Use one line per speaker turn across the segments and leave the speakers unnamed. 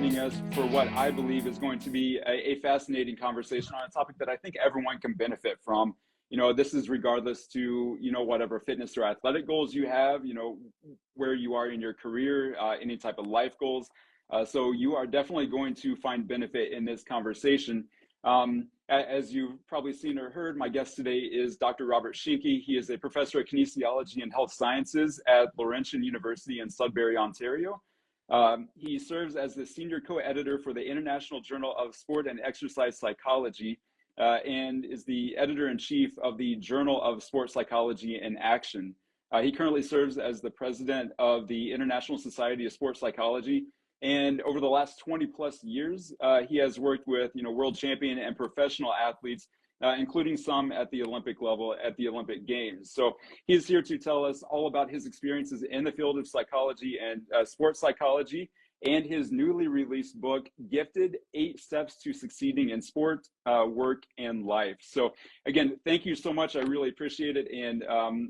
joining us for what I believe is going to be a fascinating conversation on a topic that I think everyone can benefit from. This is regardless to, whatever fitness or athletic goals you have, where you are in your career, any type of life goals. So you are definitely going to find benefit in this conversation. As you've probably seen or heard, my guest today is Dr. Robert Schinke. He is a professor of kinesiology and health sciences at Laurentian University in Sudbury, Ontario. He serves as the senior co-editor for the International Journal of Sport and Exercise Psychology, and is the editor-in-chief of the Journal of Sports Psychology in Action. He currently serves as the president of the International Society of Sports Psychology. And over the last 20 plus years, he has worked with, world champion and professional athletes, including some at the Olympic level at the Olympic Games. So he's here to tell us all about his experiences in the field of psychology and sports psychology, and his newly released book, Gifted: 8 Steps to Succeeding in Sport, Work, and Life. So again, thank you so much. I really appreciate it. And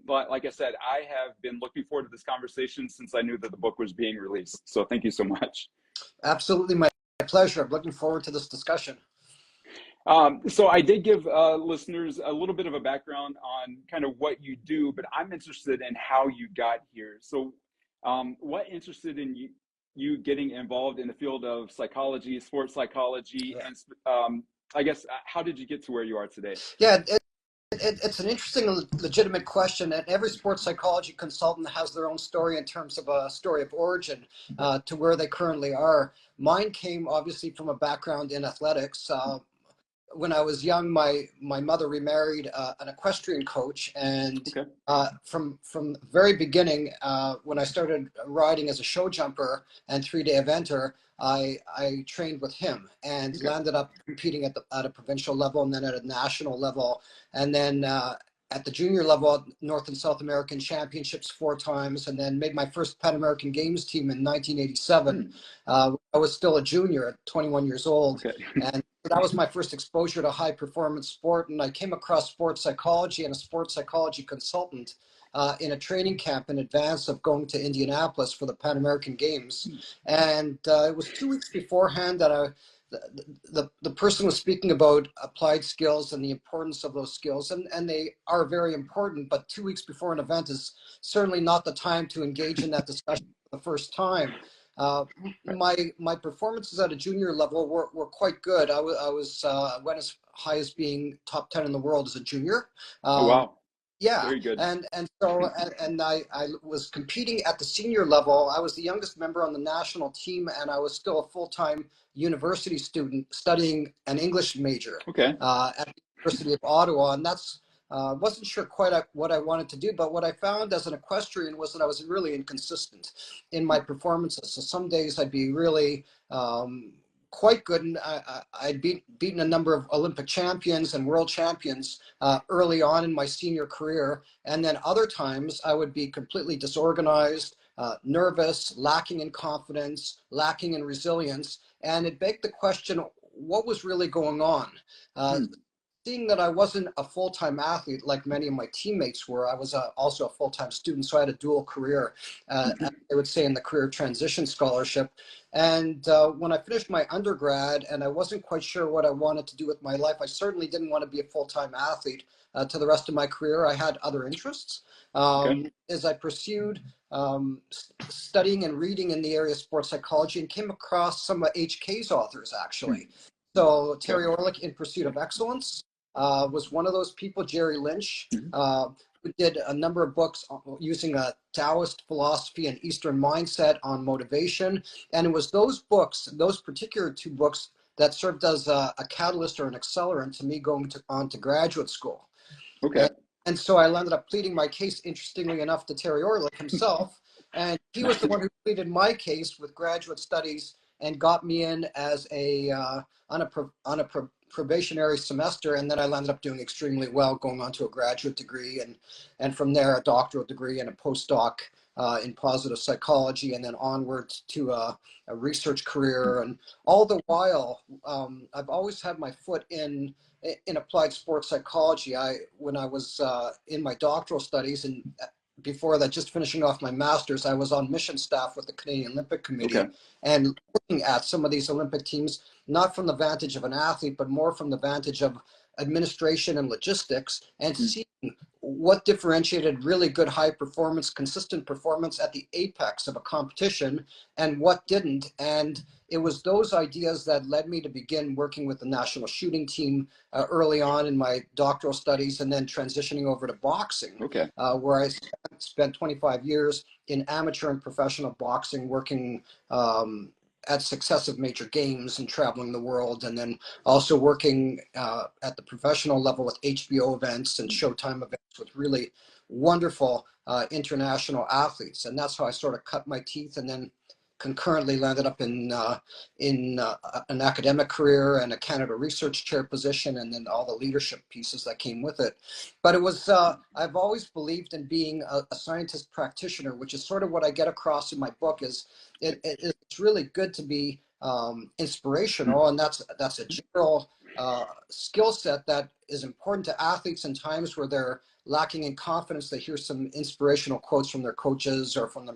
like I said, I have been looking forward to this conversation since I knew that the book was being released. So thank you so much.
Absolutely, my pleasure. I'm looking forward to this discussion.
So I did give listeners a little bit of a background on kind of what you do, but I'm interested in how you got here. So what interested in you getting involved in the field of psychology, sports psychology, and I guess, how did you get to where you are today?
Yeah, it's an interesting, legitimate question, and every sports psychology consultant has their own story in terms of a story of origin to where they currently are. Mine came obviously from a background in athletics. When I was young, my mother remarried an equestrian coach, and from the very beginning, when I started riding as a show jumper and 3-day eventer, I trained with him and landed up competing at a provincial level, and then at a national level, and then at the junior level, North and South American Championships 4 times, and then made my first Pan American Games team in 1987. I was still a junior at 21 years old, and that was my first exposure to high performance sport. And I came across sports psychology and a sports psychology consultant in a training camp in advance of going to Indianapolis for the Pan American Games. And it was 2 weeks beforehand that the person was speaking about applied skills and the importance of those skills, and they are very important, but 2 weeks before an event is certainly not the time to engage in that discussion for the first time. My performances at a junior level were quite good. I went as high as being top 10 in the world as a junior.
Oh, wow.
Yeah,
very good.
And I was competing at the senior level. I was the youngest member on the national team, and I was still a full-time university student studying an English major at the University of Ottawa. And that's wasn't sure quite what I wanted to do, but what I found as an equestrian was that I was really inconsistent in my performances. So some days I'd be really quite good, and I'd beaten a number of Olympic champions and world champions early on in my senior career, and then other times I would be completely disorganized, nervous, lacking in confidence, lacking in resilience, and it begged the question, what was really going on? Seeing that I wasn't a full-time athlete like many of my teammates were, I was also a full-time student, so I had a dual career, I would say, in the career transition scholarship. And when I finished my undergrad and I wasn't quite sure what I wanted to do with my life, I certainly didn't want to be a full-time athlete to the rest of my career. I had other interests. As I pursued studying and reading in the area of sports psychology, and came across some of HK's authors, actually. So Terry Orlick, In Pursuit of Excellence, was one of those people. Jerry Lynch, who did a number of books using a Taoist philosophy and Eastern mindset on motivation. And it was those books, those particular 2 books, that served as a catalyst or an accelerant to me going on to graduate school. And so I ended up pleading my case, interestingly enough, to Terry Orlick himself. And he was the one who pleaded my case with graduate studies and got me in as on a probationary semester, and then I ended up doing extremely well, going on to a graduate degree, and from there a doctoral degree and a postdoc in positive psychology, and then onwards to a research career. And all the while, I've always had my foot in applied sports psychology. When I was in my doctoral studies, and before that, just finishing off my master's, I was on mission staff with the Canadian Olympic Committee, and looking at some of these Olympic teams, not from the vantage of an athlete, but more from the vantage of administration and logistics, and seeing what differentiated really good high performance, consistent performance at the apex of a competition and what didn't. And it was those ideas that led me to begin working with the national shooting team early on in my doctoral studies, and then transitioning over to boxing, where I spent 25 years in amateur and professional boxing, working at successive major games and traveling the world, and then also working at the professional level with HBO events and Showtime events with really wonderful international athletes. And that's how I sort of cut my teeth, and then concurrently landed up in an academic career and a Canada Research Chair position, and then all the leadership pieces that came with it. But it was, I've always believed in being a scientist practitioner, which is sort of what I get across in my book. Is it's really good to be inspirational, and that's a general skill set that is important to athletes in times where they're lacking in confidence. They hear some inspirational quotes from their coaches or from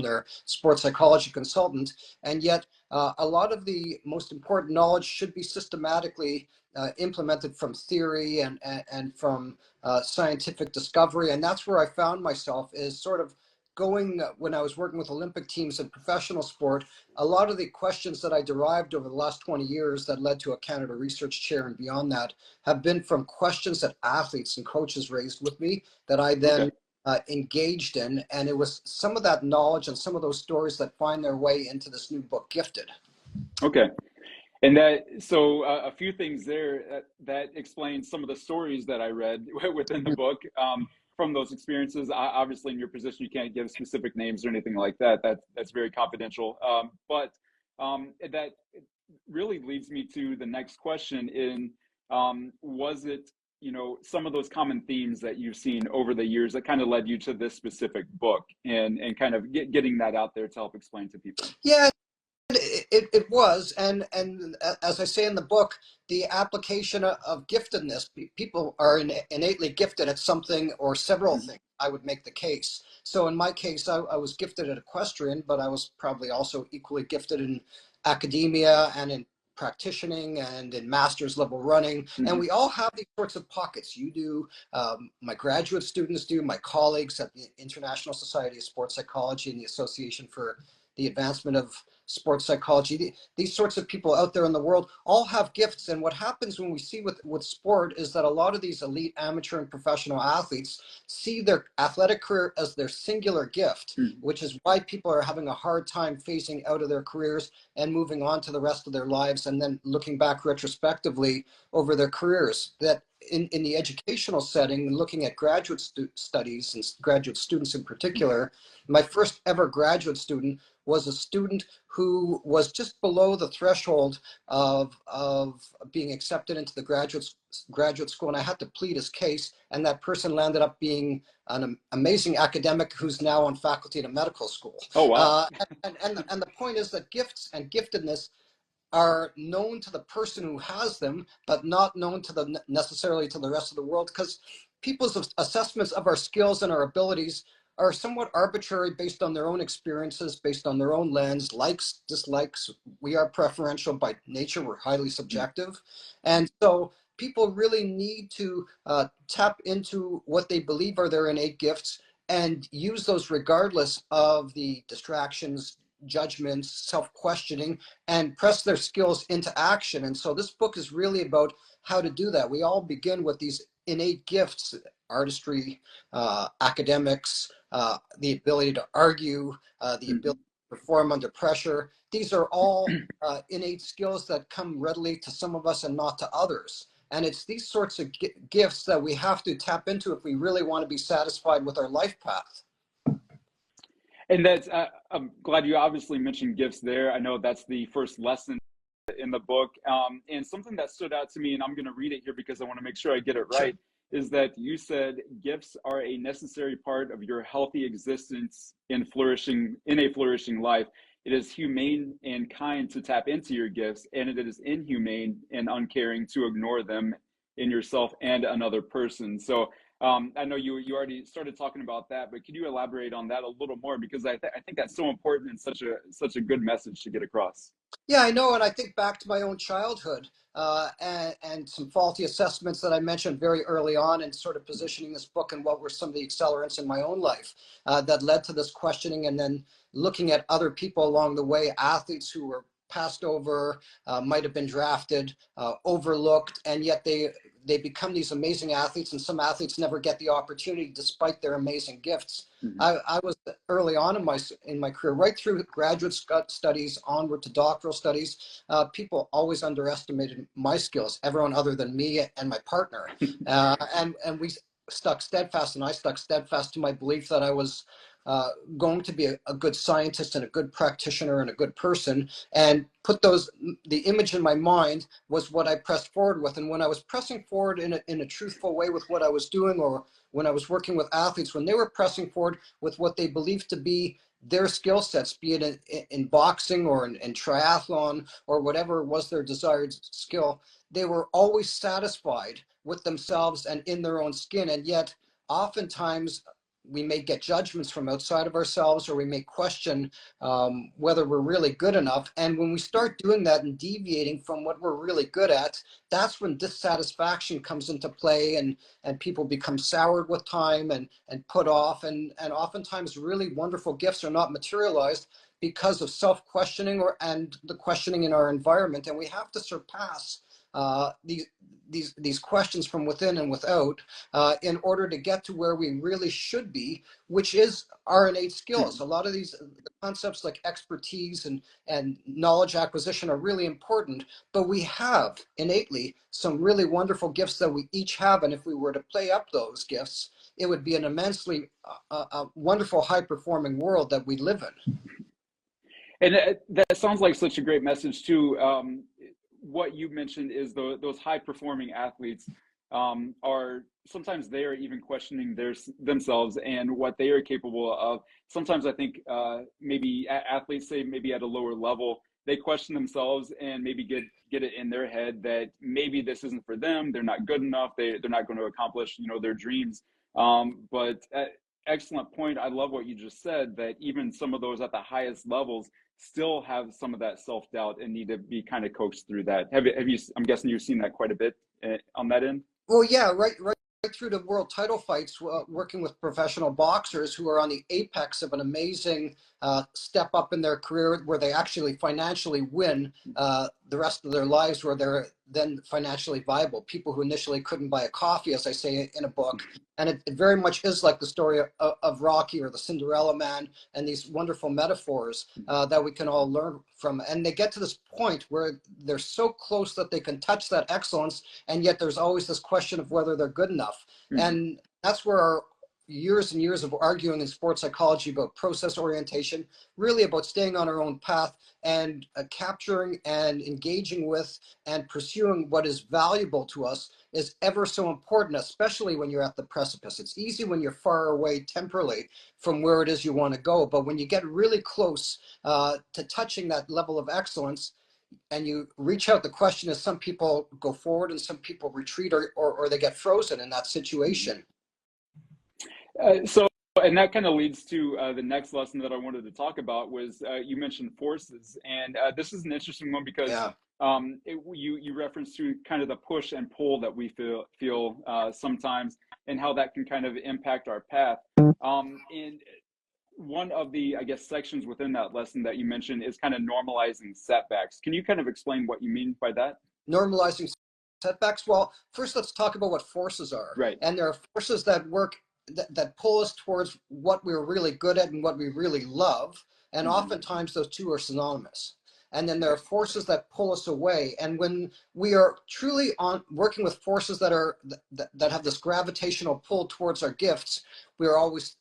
their sports psychology consultant, and yet a lot of the most important knowledge should be systematically implemented from theory and from scientific discovery. And that's where I found myself, is sort of going, when I was working with Olympic teams in professional sport, a lot of the questions that I derived over the last 20 years that led to a Canada Research Chair and beyond that have been from questions that athletes and coaches raised with me that I then engaged in. And it was some of that knowledge and some of those stories that find their way into this new book, Gifted.
Okay. And that, so a few things there that explains some of the stories that I read within the book. From those experiences. Obviously, in your position, you can't give specific names or anything like that. That's very confidential. But that really leads me to the next question. Was it, some of those common themes that you've seen over the years that kind of led you to this specific book, and kind of getting that out there to help explain to people?
Yeah. It was, and as I say in the book, the application of giftedness. People are innately gifted at something or several things, I would make the case. So in my case, I was gifted at equestrian, but I was probably also equally gifted in academia and in practicing and in master's level running. And we all have these sorts of pockets. You do, my graduate students do, my colleagues at the International Society of Sports Psychology and the Association for the Advancement of Sports Psychology. These sorts of people out there in the world all have gifts. And what happens when we see with sport is that a lot of these elite amateur and professional athletes see their athletic career as their singular gift, which is why people are having a hard time phasing out of their careers and moving on to the rest of their lives, and then looking back retrospectively over their careers. That in the educational setting, looking at graduate studies and graduate students in particular, my first ever graduate student was a student who was just below the threshold of being accepted into the graduate school, and I had to plead his case, and that person landed up being an amazing academic who's now on faculty at a medical school.
Oh, wow.
And the point is that gifts and giftedness are known to the person who has them, but not known to necessarily to the rest of the world, because people's assessments of our skills and our abilities are somewhat arbitrary, based on their own experiences, based on their own lens, likes, dislikes. We are preferential by nature. We're highly subjective. And so people really need to tap into what they believe are their innate gifts and use those regardless of the distractions, judgments, self-questioning, and press their skills into action. And so this book is really about how to do that. We all begin with these innate gifts: artistry, academics, the ability to argue, the ability to perform under pressure. These are all innate skills that come readily to some of us and not to others. And it's these sorts of gifts that we have to tap into if we really want to be satisfied with our life path.
And that's, I'm glad you obviously mentioned gifts there. I know that's the first lesson in the book. And something that stood out to me, and I'm going to read it here because I want to make sure I get it right, is that you said gifts are a necessary part of your healthy existence in a flourishing life. It is humane and kind to tap into your gifts, and it is inhumane and uncaring to ignore them in yourself and another person. So I know you already started talking about that, but could you elaborate on that a little more? Because I think that's so important and such a good message to get across.
Yeah, I know. And I think back to my own childhood and some faulty assessments that I mentioned very early on, and sort of positioning this book and what were some of the accelerants in my own life that led to this questioning, and then looking at other people along the way, athletes who were passed over, might have been drafted, overlooked, and yet they become these amazing athletes, and some athletes never get the opportunity despite their amazing gifts. Mm-hmm. I was early on in my career, right through graduate studies onward to doctoral studies. People always underestimated my skills, everyone other than me and my partner. And we stuck steadfast, and I stuck steadfast to my belief that I was going to be a good scientist and a good practitioner and a good person, and put the image in my mind was what I pressed forward with. And when I was pressing forward in a truthful way with what I was doing, or when I was working with athletes, when they were pressing forward with what they believed to be their skill sets, be it in boxing or in triathlon or whatever was their desired skill, they were always satisfied with themselves and in their own skin. And yet oftentimes we may get judgments from outside of ourselves, or we may question whether we're really good enough. And when we start doing that and deviating from what we're really good at, that's when dissatisfaction comes into play, and people become soured with time and put off. And oftentimes really wonderful gifts are not materialized because of self-questioning and the questioning in our environment. And we have to surpass these questions from within and without in order to get to where we really should be, which is our innate skills. A lot of these concepts like expertise and knowledge acquisition are really important, but we have innately some really wonderful gifts that we each have. And if we were to play up those gifts, it would be an immensely wonderful, high-performing world that we live in.
And that sounds like such a great message too. What you mentioned is those high performing athletes are sometimes they are even questioning themselves and what they are capable of. Sometimes I think maybe athletes say maybe at a lower level, they question themselves and maybe get it in their head that maybe this isn't for them. They're not good enough. They're not going to accomplish, their dreams. But excellent point. I love what you just said, that even some of those at the highest levels still have some of that self-doubt and need to be kind of coached through that. Have you, I'm guessing you've seen that quite a bit on that end?
Well, yeah, right through to world title fights, working with professional boxers who are on the apex of an amazing step up in their career, where they actually financially win the rest of their lives, where they're then financially viable. People who initially couldn't buy a coffee, as I say in a book. And it very much is like the story of Rocky or the Cinderella Man, and these wonderful metaphors that we can all learn from. And they get to this point where they're so close that they can touch that excellence, and yet there's always this question of whether they're good enough. Mm-hmm. And that's where our years and years of arguing in sports psychology about process orientation, really about staying on our own path and capturing and engaging with and pursuing what is valuable to us, is ever so important, especially when you're at the precipice. It's easy when you're far away temporally from where it is you want to go, but when you get really close to touching that level of excellence and you reach out, the question is, some people go forward and some people retreat, or they get frozen in that situation.
And that kind of leads to the next lesson that I wanted to talk about was you mentioned forces, and this is an interesting one because you referenced to kind of the push and pull that we feel sometimes, and how that can kind of impact our path. And one of the, I guess, sections within that lesson that you mentioned is kind of normalizing setbacks. Can you kind of explain what you mean by that?
Normalizing setbacks. Well, first let's talk about what forces are.
Right.
And there are forces that work that pull us towards what we're really good at and what we really love. And oftentimes those two are synonymous. And then there are forces that pull us away. And when we are truly working with forces that have this gravitational pull towards our gifts, we are always,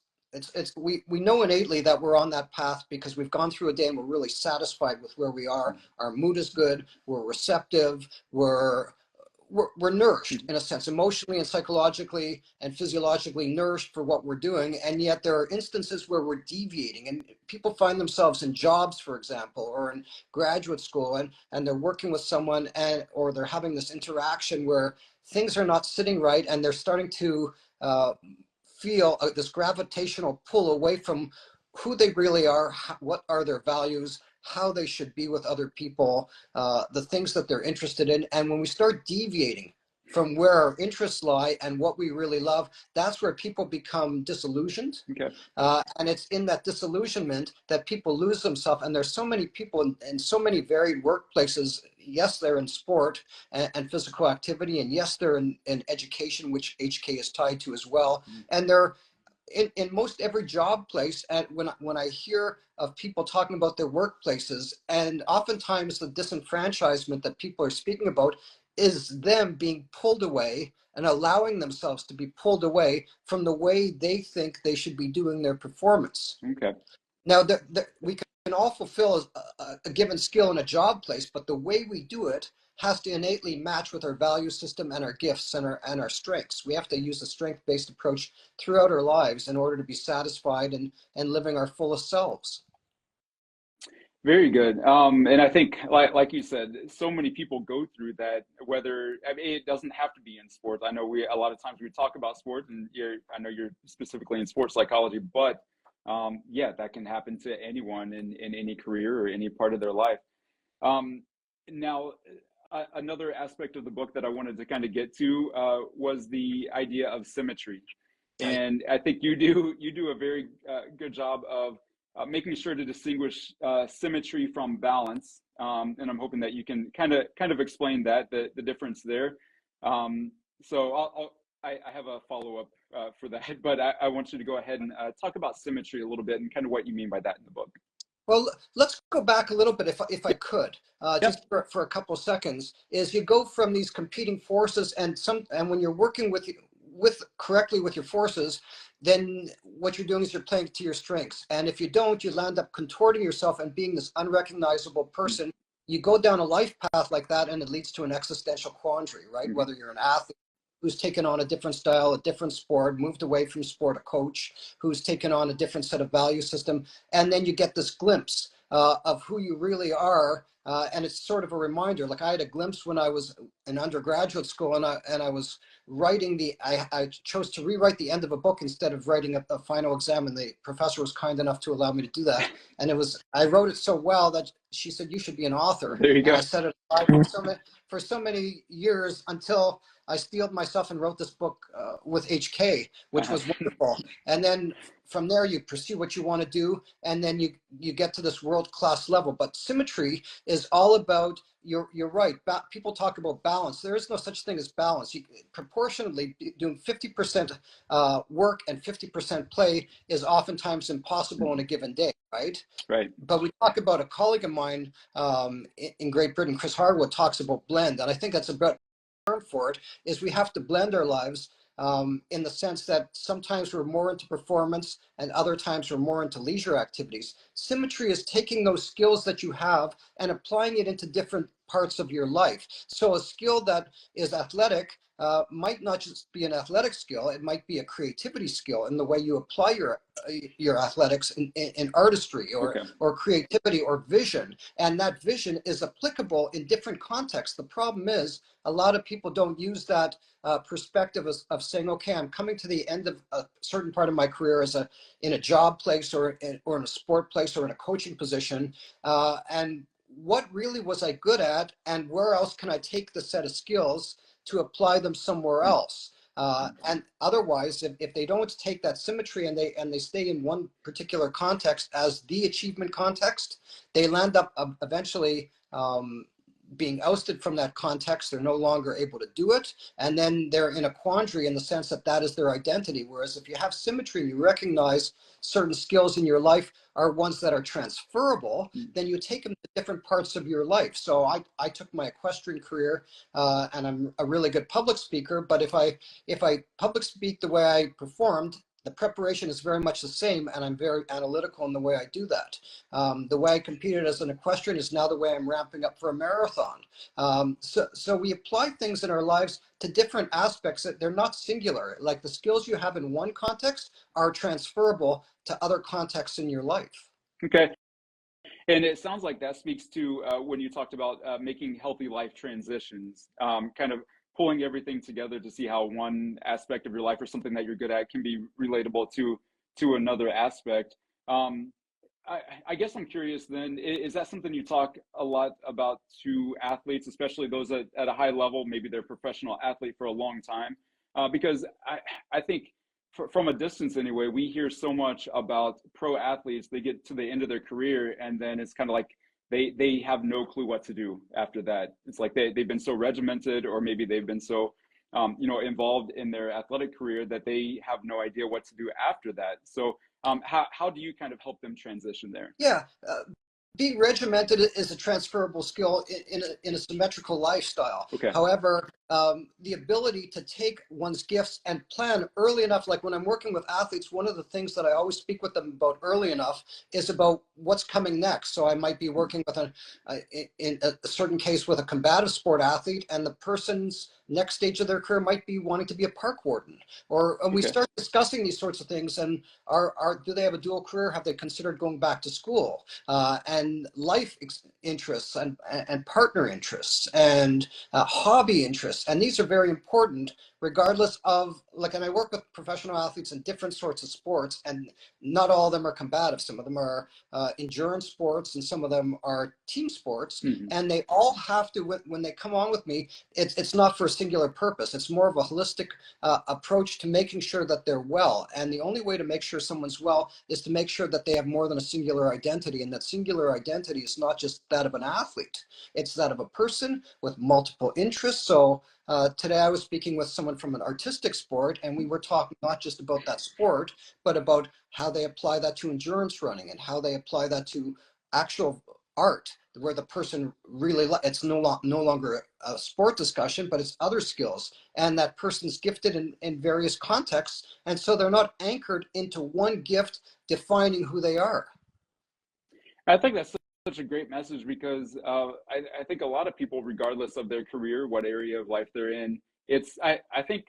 we know innately that we're on that path because we've gone through a day and we're really satisfied with where we are. Our mood is good. We're receptive. We're nourished in a sense, emotionally and psychologically and physiologically nourished for what we're doing. And yet there are instances where we're deviating, and people find themselves in jobs, for example, or in graduate school, and they're working with someone, or they're having this interaction where things are not sitting right, and they're starting to feel this gravitational pull away from who they really are, what are their values, how they should be with other people, the things that they're interested in. And when we start deviating from where our interests lie and what we really love, that's where people become disillusioned.
Okay.
And it's in that disillusionment that people lose themselves. And there's so many people in so many varied workplaces. Yes, they're in sport and physical activity. And yes, they're in education, which HK is tied to as well. And they're in most every job place. And when I hear of people talking about their workplaces, and oftentimes the disenfranchisement that people are speaking about is them being pulled away and allowing themselves to be pulled away from the way they think they should be doing their performance.
Okay.
Now, we can all fulfill a given skill in a job place, but the way we do it has to innately match with our value system and our gifts and our strengths. We have to use a strength-based approach throughout our lives in order to be satisfied and living our fullest selves.
Very good. And I think, like you said, so many people go through that, whether, I mean, it doesn't have to be in sports. I know a lot of times we talk about sports, and I know you're specifically in sports psychology, but yeah, that can happen to anyone in any career or any part of their life. Now, another aspect of the book that I wanted to kind of get to was the idea of symmetry. And I think you do a very good job of making sure to distinguish symmetry from balance, and I'm hoping that you can kind of explain that the difference there. So I have a follow-up for that, but I want you to go ahead and talk about symmetry a little bit and kind of what you mean by that in the book.
Well, let's go back a little bit, if I could, just for a couple of seconds. Is you go from these competing forces, and when you're working correctly with your forces, then what you're doing is you're playing to your strengths. And if you don't, you land up contorting yourself and being this unrecognizable person. You go down a life path like that, and it leads to an existential quandary, right? Mm-hmm. Whether you're an athlete who's taken on a different style, a different sport, moved away from sport, a coach who's taken on a different set of value system, and then you get this glimpse of who you really are. And it's sort of a reminder. Like I had a glimpse when I was in undergraduate school, and I was writing I chose to rewrite the end of a book instead of writing a final exam, and the professor was kind enough to allow me to do that. And I wrote it so well that she said, "You should be an author."
There you go.
And I said it for so many years until I steeled myself and wrote this book with HK, which was wonderful. And then from there, you pursue what you want to do, and then you get to this world-class level. But symmetry is all about, you're right, people talk about balance. There is no such thing as balance. Proportionately, doing 50% work and 50% play is oftentimes impossible in a given day, right?
Right.
But we talk about, a colleague of mine in Great Britain, Chris Harwood, talks about blend, and I think that's about term for it, is we have to blend our lives in the sense that sometimes we're more into performance and other times we're more into leisure activities. Symmetry is taking those skills that you have and applying it into different parts of your life. So a skill that is athletic might not just be an athletic skill, it might be a creativity skill in the way you apply your athletics in artistry or creativity or vision. And that vision is applicable in different contexts. The problem is a lot of people don't use that perspective of saying, okay, I'm coming to the end of a certain part of my career in a job place or in a sport place or in a coaching position. And what really was I good at, and where else can I take the set of skills to apply them somewhere else? And otherwise, if they don't take that symmetry and they stay in one particular context as the achievement context, they land up eventually being ousted from that context. They're no longer able to do it. And then they're in a quandary in the sense that is their identity. Whereas if you have symmetry and you recognize certain skills in your life are ones that are transferable, then you take them to different parts of your life. So I took my equestrian career and I'm a really good public speaker, but if I public speak the way I performed, the preparation is very much the same, and I'm very analytical in the way I do that. The way I competed as an equestrian is now the way I'm ramping up for a marathon. So we apply things in our lives to different aspects that they're not singular. Like the skills you have in one context are transferable to other contexts in your life.
Okay. And it sounds like that speaks to when you talked about making healthy life transitions, kind of pulling everything together to see how one aspect of your life or something that you're good at can be relatable to another aspect. I guess I'm curious then, is that something you talk a lot about to athletes, especially those at a high level, maybe they're a professional athlete for a long time? Because I think from a distance anyway, we hear so much about pro athletes, they get to the end of their career and then it's kind of like they have no clue what to do after that. It's like they've been so regimented, or maybe they've been so involved in their athletic career that they have no idea what to do after that. So how do you kind of help them transition there?
Yeah, being regimented is a transferable skill in a symmetrical lifestyle.
Okay.
However, the ability to take one's gifts and plan early enough, like when I'm working with athletes, one of the things that I always speak with them about early enough is about what's coming next. So I might be working with in a certain case with a combative sport athlete, and the person's next stage of their career might be wanting to be a park warden, and we start discussing these sorts of things. And do they have a dual career? Have they considered going back to school? And life interests and partner interests and hobby interests. And these are very important regardless of, and I work with professional athletes in different sorts of sports, and not all of them are combative. Some of them are endurance sports and some of them are team sports. Mm-hmm. And they all have to, when they come on with me, it's not for a singular purpose. It's more of a holistic approach to making sure that they're well. And the only way to make sure someone's well is to make sure that they have more than a singular identity. And that singular identity is not just that of an athlete. It's that of a person with multiple interests. So today I was speaking with someone from an artistic sport, and we were talking not just about that sport, but about how they apply that to endurance running and how they apply that to actual art, where the person really, it's no longer a sport discussion, but it's other skills. And that person's gifted in various contexts. And so they're not anchored into one gift defining who they are.
I think that's such a great message, because I think a lot of people, regardless of their career, what area of life they're in, I think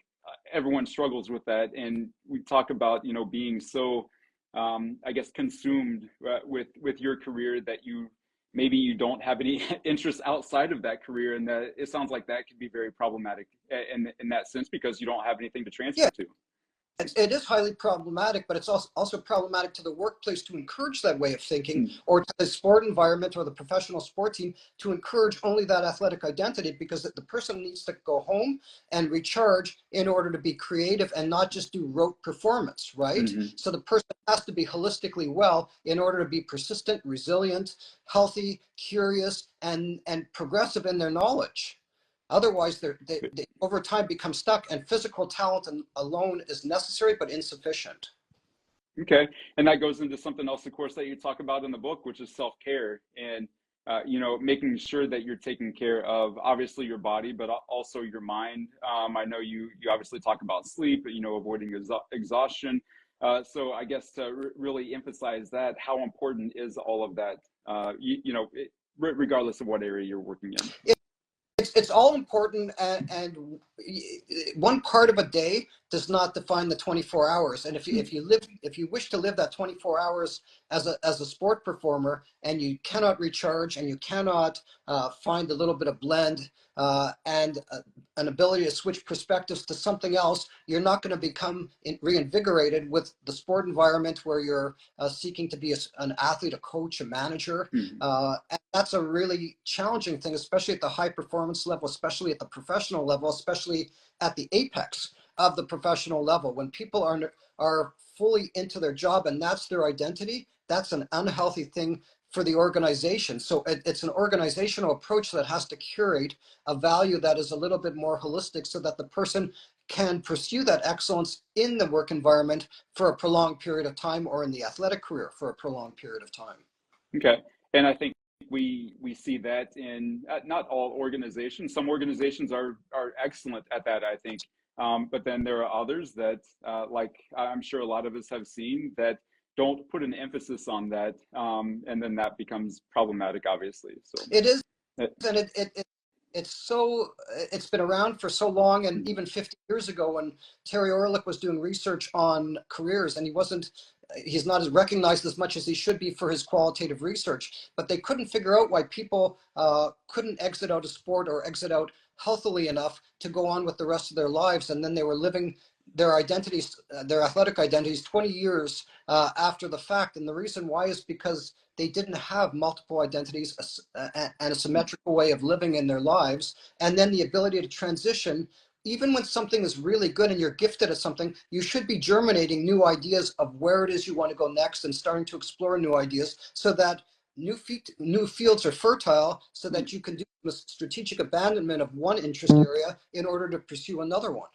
everyone struggles with that. And we talk about, being so, I guess, consumed with your career that maybe you don't have any interest outside of that career. And that it sounds like that could be very problematic in that sense, because you don't have anything to transfer to.
It is highly problematic, but it's also problematic to the workplace to encourage that way of thinking, or to the sport environment or the professional sport team to encourage only that athletic identity, because the person needs to go home and recharge in order to be creative and not just do rote performance, right? Mm-hmm. So the person has to be holistically well in order to be persistent, resilient, healthy, curious, and progressive in their knowledge. Otherwise, they over time become stuck, and physical talent alone is necessary but insufficient.
Okay, and that goes into something else, of course, that you talk about in the book, which is self-care, and making sure that you're taking care of obviously your body, but also your mind. I know you obviously talk about sleep, avoiding exhaustion. So I guess to really emphasize that, how important is all of that? Regardless of what area you're working in.
It's all important, and one part of a day does not define the 24 hours. And if you wish to live that 24 hours as a sport performer, and you cannot recharge, and you cannot find a little bit of blend and an ability to switch perspectives to something else, you're not going to become reinvigorated with the sport environment where you're seeking to be an athlete, a coach, a manager. Mm-hmm. And that's a really challenging thing, especially at the high performance level, especially at the professional level, especially at the apex of the professional level. When people are fully into their job and that's their identity, that's an unhealthy thing for the organization. So it's an organizational approach that has to curate a value that is a little bit more holistic, so that the person can pursue that excellence in the work environment for a prolonged period of time, or in the athletic career for a prolonged period of time.
Okay, and I think we see that in not all organizations. Some organizations are excellent at that, I think, but then there are others that, like I'm sure a lot of us have seen, that don't put an emphasis on that, and then that becomes problematic, obviously. So
it is, and it's been around for so long, and even 50 years ago, when Terry Orlick was doing research on careers, and he's not as recognized as much as he should be for his qualitative research, but they couldn't figure out why people couldn't exit out a sport or exit out healthily enough to go on with the rest of their lives. And then they were living their identities, their athletic identities 20 years after the fact. And the reason why is because they didn't have multiple identities and a symmetrical way of living in their lives. And then the ability to transition. Even when something is really good and you're gifted at something, you should be germinating new ideas of where it is you want to go next and starting to explore new ideas so that new fields are fertile, so that you can do a strategic abandonment of one interest area in order to pursue another one.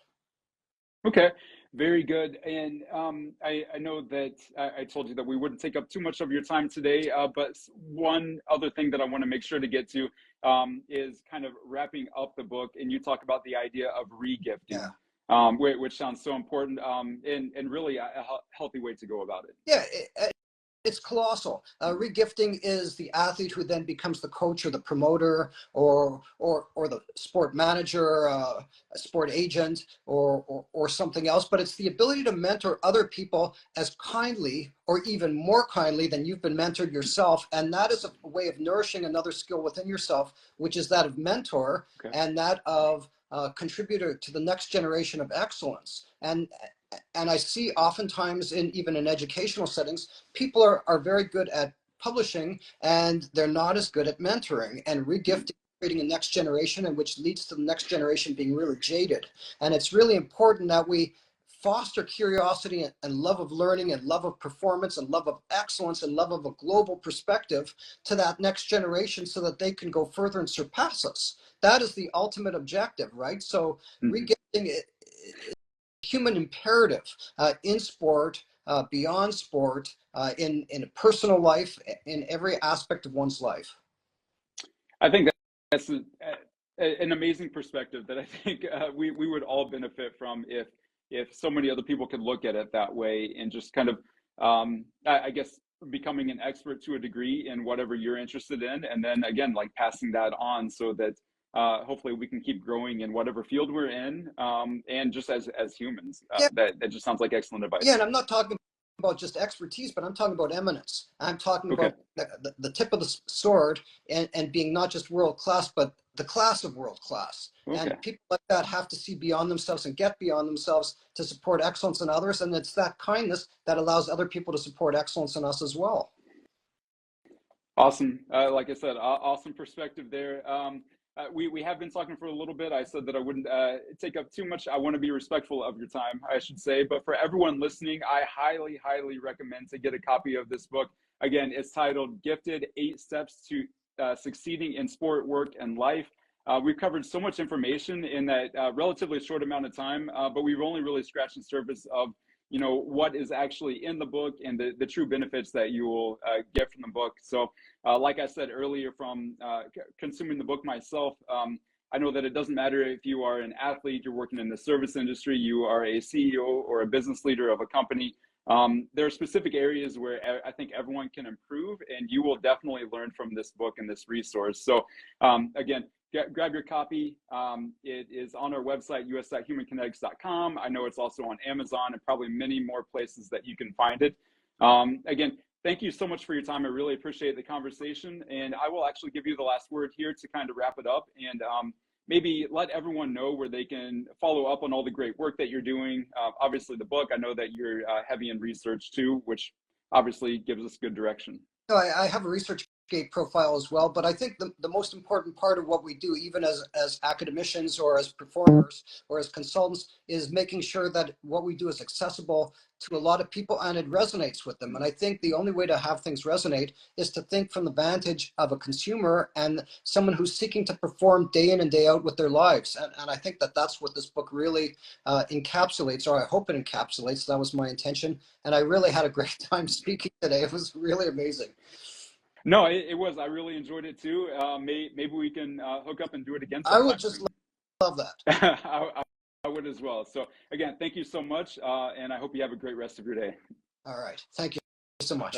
Okay, very good. And I know that I told you that we wouldn't take up too much of your time today, but one other thing that I want to make sure to get to is kind of wrapping up the book. And you talk about the idea of regifting, which sounds so important and really a healthy way to go about it.
Yeah. It's colossal. Regifting is the athlete who then becomes the coach or the promoter or the sport manager, a sport agent or something else. But it's the ability to mentor other people as kindly or even more kindly than you've been mentored yourself. And that is a way of nourishing another skill within yourself, which is that of mentor and that of contributor to the next generation of excellence. And I see oftentimes even in educational settings, people are very good at publishing and they're not as good at mentoring and regifting, creating a next generation, and which leads to the next generation being really jaded. And it's really important that we foster curiosity and love of learning and love of performance and love of excellence and love of a global perspective to that next generation so that they can go further and surpass us. That is the ultimate objective, right? So regifting human imperative in sport, beyond sport, in a personal life, in every aspect of one's life.
I think that's an amazing perspective that I think we would all benefit from if so many other people could look at it that way and just kind of, I guess, becoming an expert to a degree in whatever you're interested in. And then again, like passing that on so that hopefully we can keep growing in whatever field we're in, and just as humans. That just sounds like excellent advice.
Yeah, and I'm not talking about just expertise, but I'm talking about eminence. I'm talking about the tip of the sword and being not just world class, but the class of world class. And people like that have to see beyond themselves and get beyond themselves to support excellence in others. And it's that kindness that allows other people to support excellence in us as well.
Awesome. Like I said, awesome perspective there. We have been talking for a little bit. I said that I wouldn't take up too much. I want to be respectful of your time, I should say. But for everyone listening, I highly, highly recommend to get a copy of this book. Again, it's titled Gifted: 8 Steps to Succeeding in Sport, Work, and Life. We've covered so much information in that relatively short amount of time, but we've only really scratched the surface of what is actually in the book and the true benefits that you will get from the book. So like I said earlier, from consuming the book myself, I know that it doesn't matter if you are an athlete, you're working in the service industry, you are a CEO or a business leader of a company. There are specific areas where I think everyone can improve, and you will definitely learn from this book and this resource. So again, grab your copy. It is on our website, us.humankinetics.com. I know it's also on Amazon and probably many more places that you can find it. Again, thank you so much for your time. I really appreciate the conversation. And I will actually give you the last word here to kind of wrap it up and maybe let everyone know where they can follow up on all the great work that you're doing. Obviously, the book, I know that you're heavy in research too, which obviously gives us good direction.
So I have a research profile as well, but I think the most important part of what we do, even as academicians or as performers or as consultants, is making sure that what we do is accessible to a lot of people and it resonates with them. And I think the only way to have things resonate is to think from the vantage of a consumer and someone who's seeking to perform day in and day out with their lives. And I think that that's what this book really encapsulates, or I hope it encapsulates. That was my intention. And I really had a great time speaking today. It was really amazing.
No, it was. I really enjoyed it too. Maybe we can hook up and do it again sometime.
I would just love that.
I would as well. So again, thank you so much. And I hope you have a great rest of your day.
All right. Thank you so much.